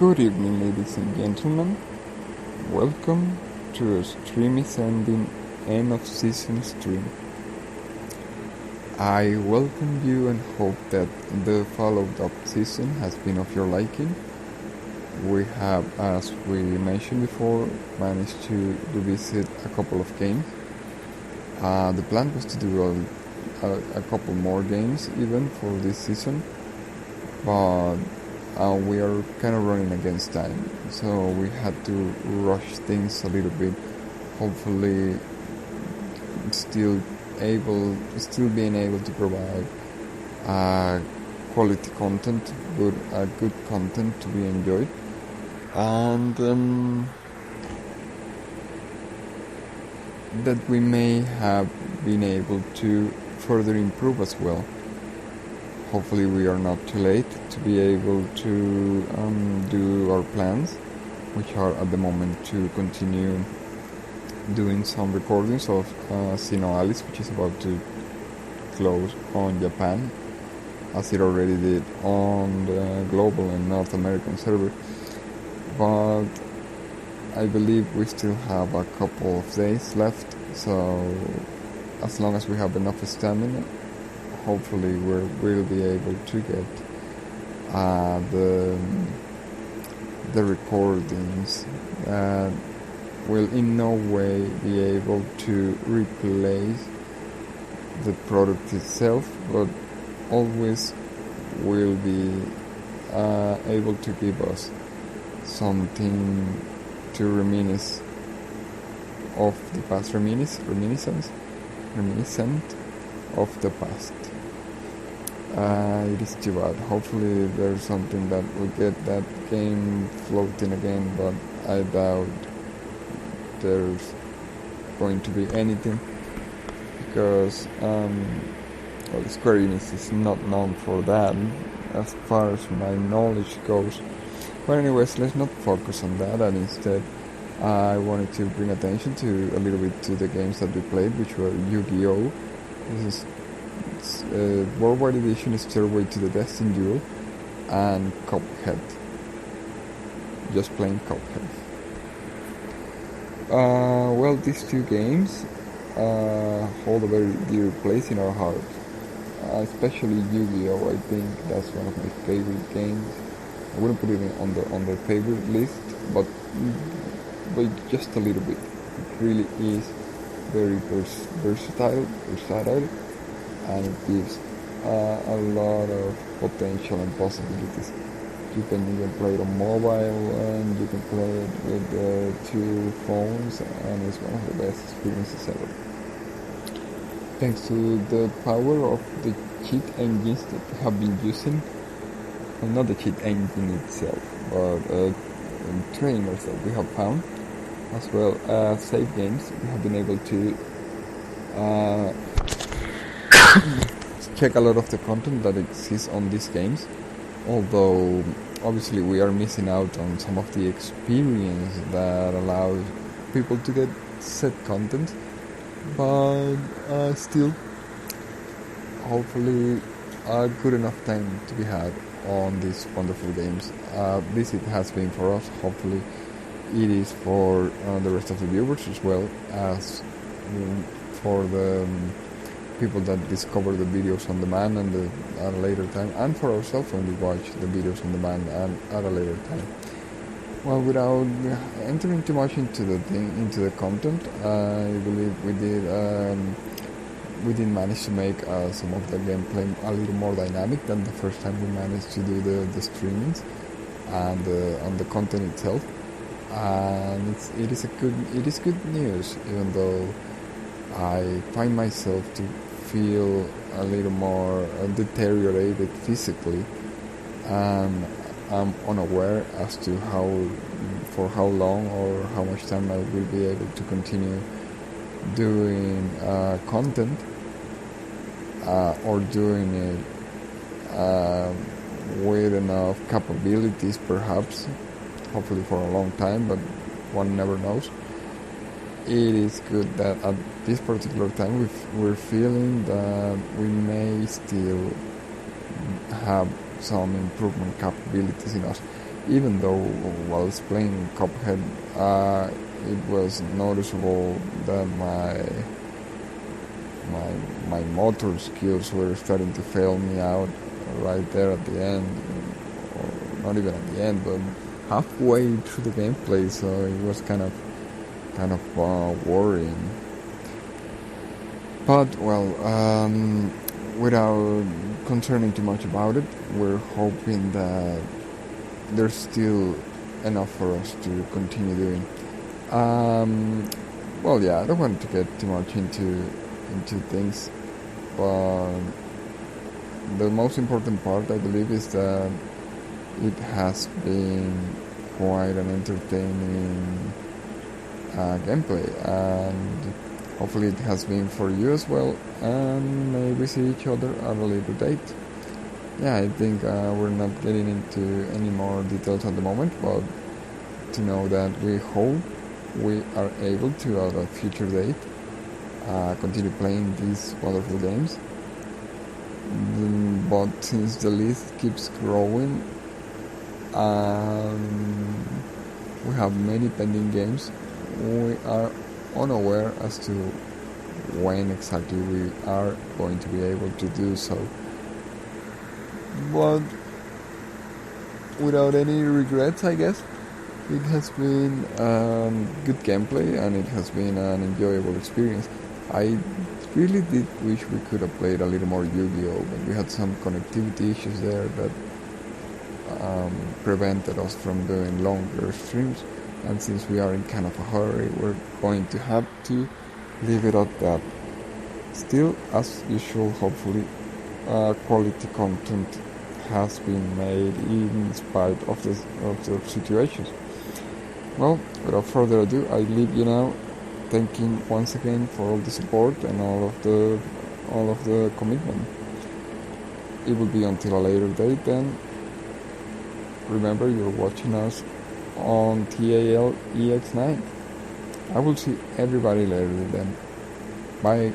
Good evening, ladies and gentlemen. Welcome to a Stream is Ending end of season stream. I welcome you and hope that the followed up season has been of your liking. We have, as we mentioned before, managed to visit a couple of games. The plan was to do a couple more games even for this season, but we are kind of running against time, so we had to rush things a little bit. Hopefully, still being able to provide quality content, good content to be enjoyed, and that we may have been able to further improve as well. Hopefully we are not too late to be able to do our plans, which are at the moment to continue doing some recordings of Sinnoh Alice, which is about to close on Japan, as it already did on the global and North American server. But I believe we still have a couple of days left, so as long as we have enough stamina, hopefully we'll be able to get the recordings that will in no way be able to replace the product itself, but always will be able to give us something to reminisce of the past, reminiscent of the past. It is too bad. Hopefully there's something that will get that game floating again, but I doubt there's going to be anything, because Square Enix is not known for that as far as my knowledge goes. But anyways, let's not focus on that, and instead I wanted to bring attention to a little bit to the games that we played, which were Yu-Gi-Oh! This is Worldwide Edition, Stairway to the Destined Duel, and Cuphead. Just plain Cuphead. Well, these two games hold a very dear place in our heart. Especially Yu-Gi-Oh! I think that's one of my favorite games. I wouldn't put it on the favorite list, but just a little bit. It really is very versatile, and it gives a lot of potential and possibilities. You can even play it on mobile, and you can play it with two phones, and it's one of the best experiences ever. Thanks to the power of the cheat engines that we have been using, well, not the cheat engine itself, but trainers that we have found, as well as save games, we have been able to check a lot of the content that exists on these games, although obviously we are missing out on some of the experience that allows people to get said content, but still, hopefully a good enough time to be had on these wonderful games. This it has been for us. Hopefully it is for the rest of the viewers, as well as for the people that discover the videos on demand and at a later time, and for ourselves when we watch the videos on demand and at a later time. Well, without entering too much into the content, I believe we did manage to make some of the gameplay a little more dynamic than the first time we managed to do the streamings and on the content itself. And it is good news, even though I find myself to feel a little more deteriorated physically, and I'm unaware as to for how long or how much time I will be able to continue doing content, or doing it with enough capabilities, perhaps, hopefully for a long time, but one never knows. It is good that at this particular time we're feeling that we may still have some improvement capabilities in us, even though while I was playing Cuphead, it was noticeable that my my motor skills were starting to fail me out right there at the end, or not even at the end, but halfway through the gameplay. So it was kind of worrying. But well, without concerning too much about it, we're hoping that there's still enough for us to continue doing. Well, yeah, I don't want to get too much into things, but the most important part, I believe, is that it has been quite an entertaining gameplay, and hopefully it has been for you as well, and maybe see each other at a later date. Yeah, I think we're not getting into any more details at the moment, but to know that we hope we are able to, at a future date, continue playing these wonderful games. But since the list keeps growing, we have many pending games, we are unaware as to when exactly we are going to be able to do so. But without any regrets, I guess, it has been good gameplay, and it has been an enjoyable experience. I really did wish we could have played a little more Yu-Gi-Oh! But we had some connectivity issues there that prevented us from doing longer streams, and since we are in kind of a hurry, we're going to have to leave it at that. Still, as usual, hopefully quality content has been made in spite of the situations. Well, without further ado, I leave you now, thanking once again for all the support and all of the commitment. It will be until a later date then. Remember, you're watching us on TAL EX9. I will see everybody later then. Bye.